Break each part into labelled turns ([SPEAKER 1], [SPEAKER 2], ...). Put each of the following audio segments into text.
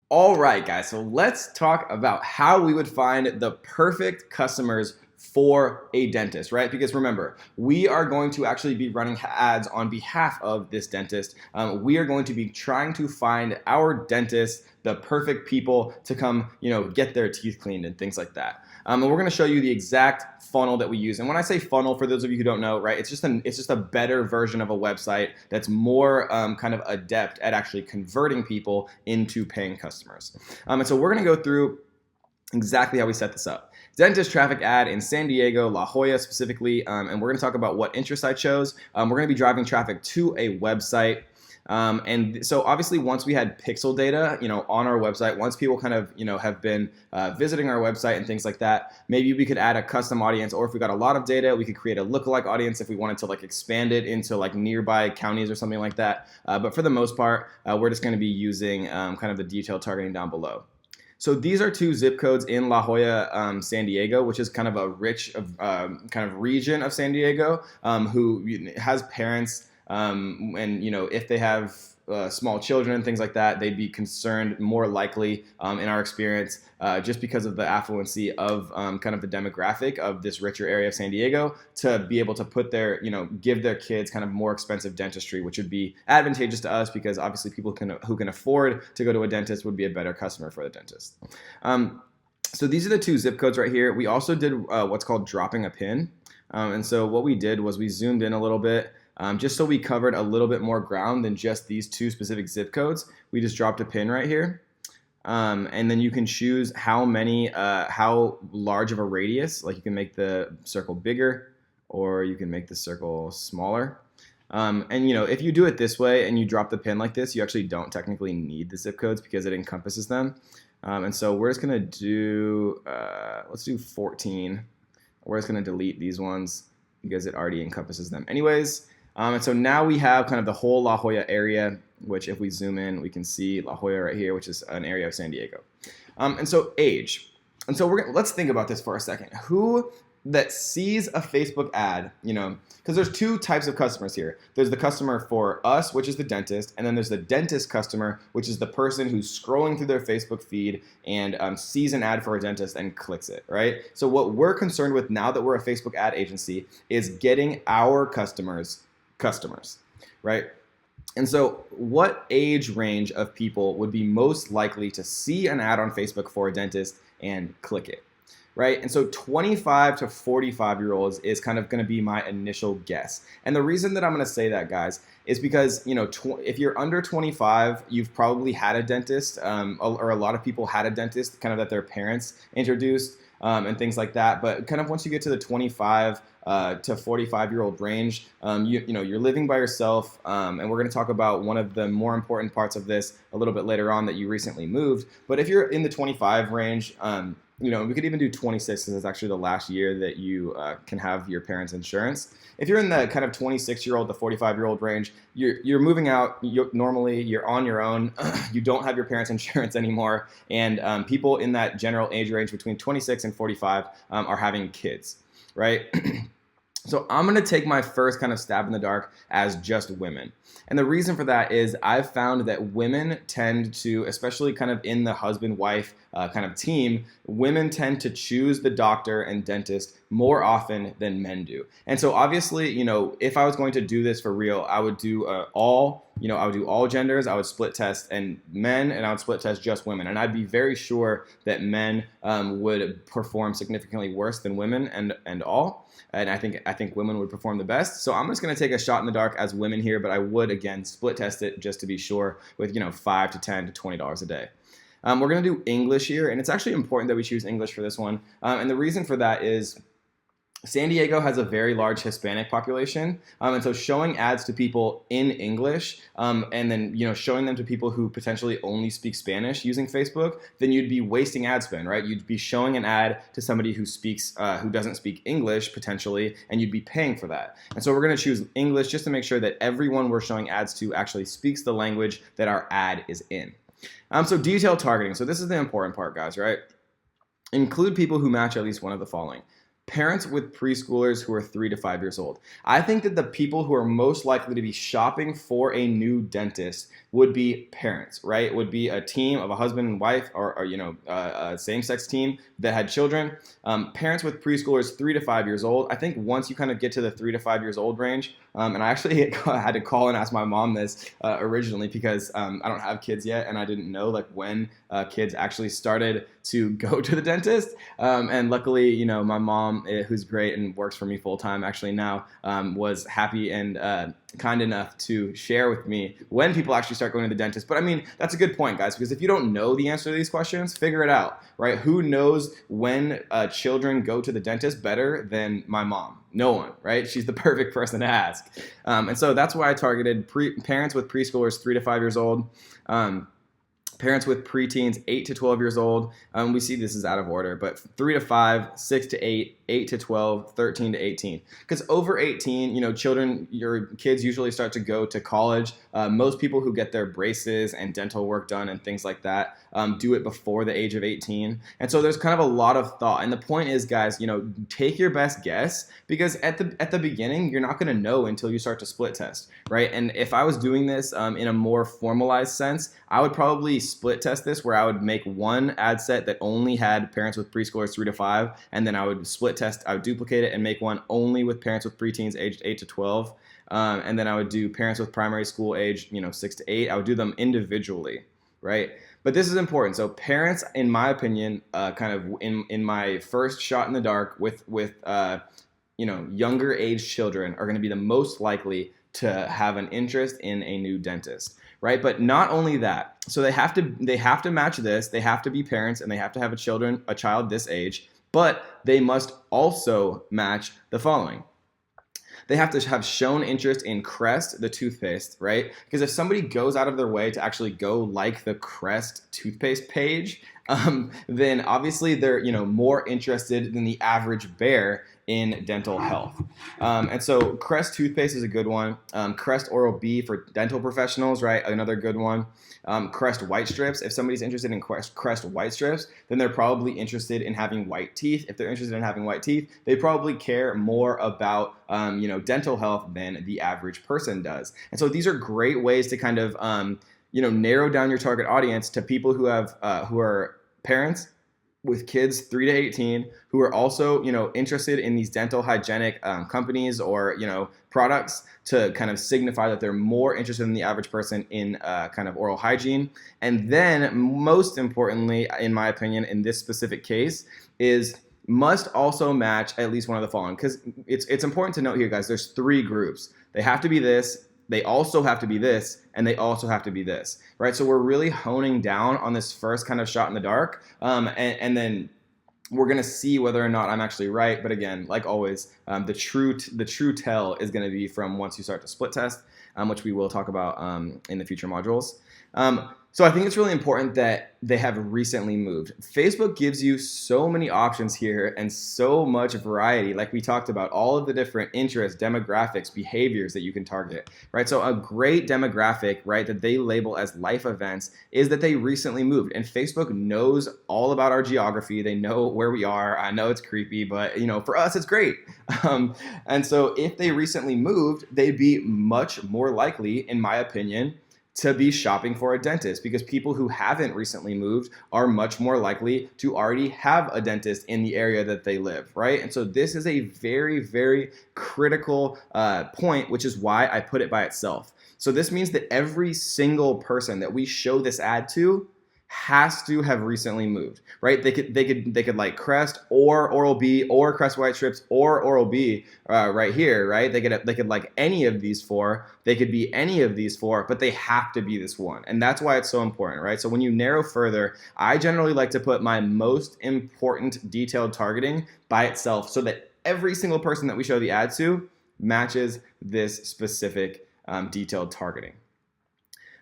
[SPEAKER 1] All right, guys, so let's talk about how we would find the perfect customers for a dentist, right? Because remember, we are going to actually be running ads on behalf of this dentist. We are going to be trying to find our dentist, the perfect people to come, get their teeth cleaned and things like that. And we're going to show you the exact funnel that we use. And when I say funnel, for those of you who don't know, right, it's just a better version of a website that's more kind of adept at actually converting people into paying customers. And so we're going to go through exactly how we set this up. Dentist traffic ad in San Diego, La Jolla specifically, and we're going to talk about what interest I chose. We're going to be driving traffic to a website. And so obviously once we had pixel data, on our website, once people kind of, have been visiting our website and things like that, maybe we could add a custom audience, or if we got a lot of data, we could create a lookalike audience if we wanted to expand it into nearby counties or something like that. But for the most part, we're just going to be using kind of the detailed targeting down below. So these are two zip codes in La Jolla, San Diego, which is kind of a rich kind of region of San Diego, who has parents. And if they have small children and things like that, they'd be concerned more likely, in our experience, just because of the affluency of kind of the demographic of this richer area of San Diego, to be able to put their, give their kids kind of more expensive dentistry, which would be advantageous to us because obviously people who can afford to go to a dentist would be a better customer for the dentist. So these are the two zip codes right here. We also did what's called dropping a pin. And so what we did was we zoomed in a little bit. Just so we covered a little bit more ground than just these two specific zip codes, we just dropped a pin right here. And then you can choose how large of a radius, like you can make the circle bigger or you can make the circle smaller. And if you do it this way and you drop the pin like this, you actually don't technically need the zip codes because it encompasses them. And so we're just going to do, let's do 14. We're just going to delete these ones because it already encompasses them anyways. And so now we have kind of the whole La Jolla area, which if we zoom in, we can see La Jolla right here, which is an area of San Diego. And so age. And so let's think about this for a second. Who that sees a Facebook ad, because there's two types of customers here. There's the customer for us, which is the dentist, and then there's the dentist customer, which is the person who's scrolling through their Facebook feed and sees an ad for a dentist and clicks it, right? So what we're concerned with now that we're a Facebook ad agency is getting our customers, right? And so what age range of people would be most likely to see an ad on Facebook for a dentist and click it, right? And so 25 to 45-year-olds is kind of going to be my initial guess. And the reason that I'm going to say that, guys, is because, if you're under 25, you've probably had a dentist, or a lot of people had a dentist kind of that their parents introduced, and things like that. But kind of once you get to the 25 to 45-year-old range, you're living by yourself, and we're going to talk about one of the more important parts of this a little bit later on, that you recently moved. But if you're in the 25 range, we could even do 26 because it's actually the last year that you can have your parents' insurance. If you're in the kind of 26-year-old to 45-year-old range, you're moving out. Normally, you're on your own. You don't have your parents' insurance anymore. And people in that general age range between 26 and 45 are having kids, right? So I'm going to take my first kind of stab in the dark as just women. And the reason for that is I've found that women tend to, especially kind of in the husband-wife kind of team, women tend to choose the doctor and dentist more often than men do. And so obviously, if I was going to do this for real, I would do all genders. I would split test and men, and I would split test just women. And I'd be very sure that men would perform significantly worse than women and all. And I think women would perform the best. So I'm just going to take a shot in the dark as women here, but I would, again, split test it just to be sure with, $5 to $10 to $20 a day. We're going to do English here, and it's actually important that we choose English for this one. And the reason for that is San Diego has a very large Hispanic population, and so showing ads to people in English, and then showing them to people who potentially only speak Spanish using Facebook, then you'd be wasting ad spend, right? You'd be showing an ad to somebody who doesn't speak English potentially, and you'd be paying for that. And so we're going to choose English just to make sure that everyone we're showing ads to actually speaks the language that our ad is in. So detailed targeting. So this is the important part, guys, right? Include people who match at least one of the following: Parents with preschoolers who are 3 to 5 years old. I think that the people who are most likely to be shopping for a new dentist would be parents, right? It would be a team of a husband and wife, or a same-sex team that had children. Parents with preschoolers 3 to 5 years old. I think once you kind of get to the 3 to 5 years old range, and I actually had to call and ask my mom this originally because I don't have kids yet, and I didn't know like when kids actually started to go to the dentist. And luckily, my mom, who's great and works for me full time actually now, was happy and kind enough to share with me when people actually start going to the dentist. But I mean, that's a good point, guys, because if you don't know the answer to these questions, figure it out, right? Who knows when children go to the dentist better than my mom? No one, right? She's the perfect person to ask. And so that's why I targeted parents with preschoolers 3 to 5 years old. Parents with preteens 8 to 12 years old. We see this is out of order, but 3 to 5, 6 to 8, 8 to 12, 13 to 18. Because over 18, your kids usually start to go to college. Most people who get their braces and dental work done and things like that do it before the age of 18. And so there's kind of a lot of thought. And the point is, guys, take your best guess, because at the beginning, you're not going to know until you start to split test, right? And if I was doing this in a more formalized sense, I would probably split test this, where I would make one ad set that only had parents with preschoolers 3 to 5, and then I would split test, I would duplicate it and make one only with parents with preteens aged 8 to 12. And then I would do parents with primary school age, 6 to 8. I would do them individually, right? But this is important. So parents, in my opinion, kind of in my first shot in the dark with younger age children are going to be the most likely to have an interest in a new dentist, right? But not only that, so they have to match this. They have to be parents and they have to have a child this age, but they must also match the following. They have to have shown interest in Crest, the toothpaste, right? Because if somebody goes out of their way to actually go like the Crest toothpaste page, then obviously they're more interested than the average bear in dental health. And so Crest toothpaste is a good one. Crest Oral-B for dental professionals, right? Another good one. Crest white strips. If somebody's interested in Crest white strips, then they're probably interested in having white teeth. If they're interested in having white teeth, they probably care more about dental health than the average person does. And so these are great ways to kind of narrow down your target audience to people who are parents with kids 3 to 18 who are also interested in these dental hygienic companies or products, to kind of signify that they're more interested than the average person in kind of oral hygiene. And then most importantly, in my opinion, in this specific case, is must also match at least one of the following. Because it's important to note here, guys, there's 3 groups. They have to be this, they also have to be this, and they also have to be this, right? So we're really honing down on this first kind of shot in the dark, and then we're going to see whether or not I'm actually right. But again, like always, the true tell is going to be from once you start to split test, which we will talk about in the future modules. So I think it's really important that they have recently moved. Facebook gives you so many options here and so much variety, like we talked about, all of the different interests, demographics, behaviors that you can target, right? So a great demographic, right, that they label as life events is that they recently moved. And Facebook knows all about our geography. They know where we are. I know it's creepy, but for us, it's great. And so if they recently moved, they'd be much more likely, in my opinion, to be shopping for a dentist, because people who haven't recently moved are much more likely to already have a dentist in the area that they live, right? And so this is a very, very critical point, which is why I put it by itself. So this means that every single person that we show this ad to has to have recently moved, right? They could like Crest or Oral-B or Crest white strips or Oral-B right here, right? They could like any of these 4. They could be any of these 4, but they have to be this one. And that's why it's so important, right? So when you narrow further, I generally like to put my most important detailed targeting by itself, so that every single person that we show the ad to matches this specific detailed targeting,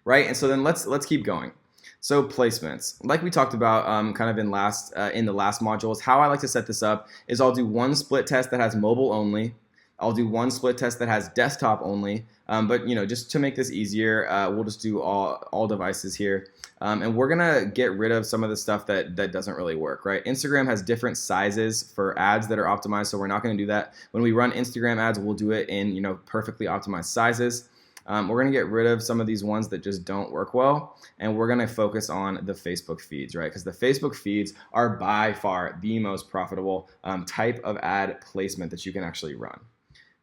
[SPEAKER 1] right? And so then let's keep going. So placements, like we talked about kind of in the last modules, how I like to set this up is I'll do one split test that has mobile only. I'll do one split test that has desktop only, but just to make this easier, we'll just do all devices here. And we're gonna get rid of some of the stuff that doesn't really work, right? Instagram has different sizes for ads that are optimized, so we're not gonna do that. When we run Instagram ads, we'll do it in perfectly optimized sizes. We're gonna get rid of some of these ones that just don't work well, and we're gonna focus on the Facebook feeds, right? Because the Facebook feeds are by far the most profitable type of ad placement that you can actually run.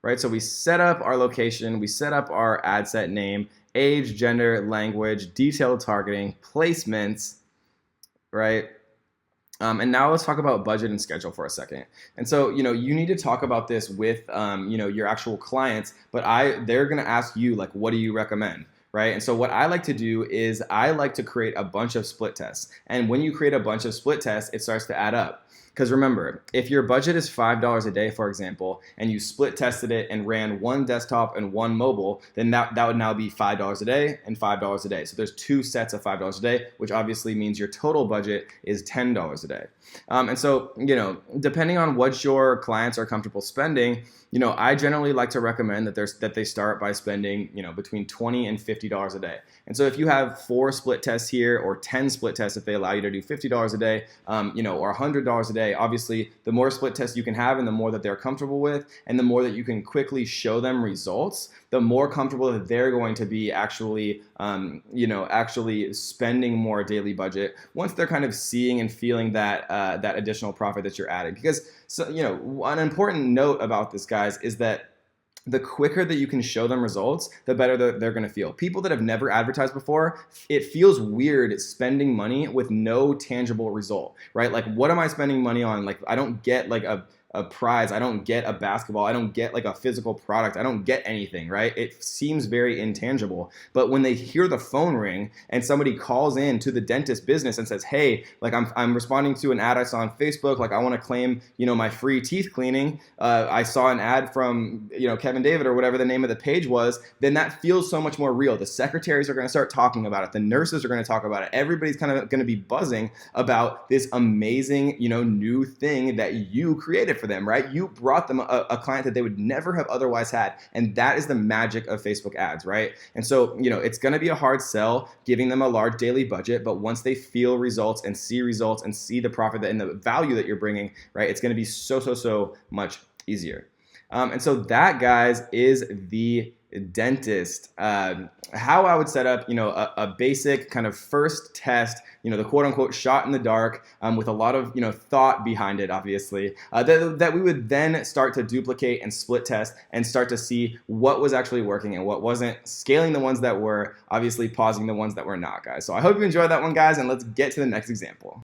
[SPEAKER 1] Right, so we set up our location, we set up our ad set name, age, gender, language, detailed targeting, placements, right? And now let's talk about budget and schedule for a second. And so, you need to talk about this with, your actual clients, but they're gonna ask you, like, what do you recommend? Right? And so what I like to do is I like to create a bunch of split tests. And when you create a bunch of split tests, it starts to add up. Because remember, if your budget is $5 a day, for example, and you split tested it and ran one desktop and one mobile, then that would now be $5 a day and $5 a day. So there's two sets of $5 a day, which obviously means your total budget is $10 a day. And so, depending on what your clients are comfortable spending, I generally like to recommend that they start by spending, between $20 and $50 a day. And so if you have 4 split tests here, or 10 split tests if they allow you to do $50 a day, or $100 a day, obviously the more split tests you can have and the more that they're comfortable with, and the more that you can quickly show them results, the more comfortable that they're going to be actually, actually spending more daily budget once they're kind of seeing and feeling that additional profit that you're adding. Because an important note about this, guys, is that the quicker that you can show them results, the better they're going to feel. People that have never advertised before, it feels weird spending money with no tangible result, right? Like, what am I spending money on? Like, I don't get like a prize, I don't get a basketball, I don't get like a physical product, I don't get anything, right? It seems very intangible. But when they hear the phone ring and somebody calls in to the dentist business and says, hey, like I'm responding to an ad I saw on Facebook, like I want to claim, my free teeth cleaning, I saw an ad from, Kevin David or whatever the name of the page was, then that feels so much more real. The secretaries are going to start talking about it. The nurses are going to talk about it. Everybody's kind of going to be buzzing about this amazing, new thing that you created for them, right? You brought them a client that they would never have otherwise had. And that is the magic of Facebook ads, right? And so, it's going to be a hard sell giving them a large daily budget, but once they feel results and see the profit and the value that you're bringing, right, it's going to be so much easier. And so that, guys, is the dentist. How I would set up, a basic kind of first test, the quote unquote shot in the dark, with a lot of, thought behind it, obviously, that we would then start to duplicate and split test and start to see what was actually working and what wasn't, scaling the ones that were, obviously pausing the ones that were not, guys. So I hope you enjoyed that one, guys, and let's get to the next example.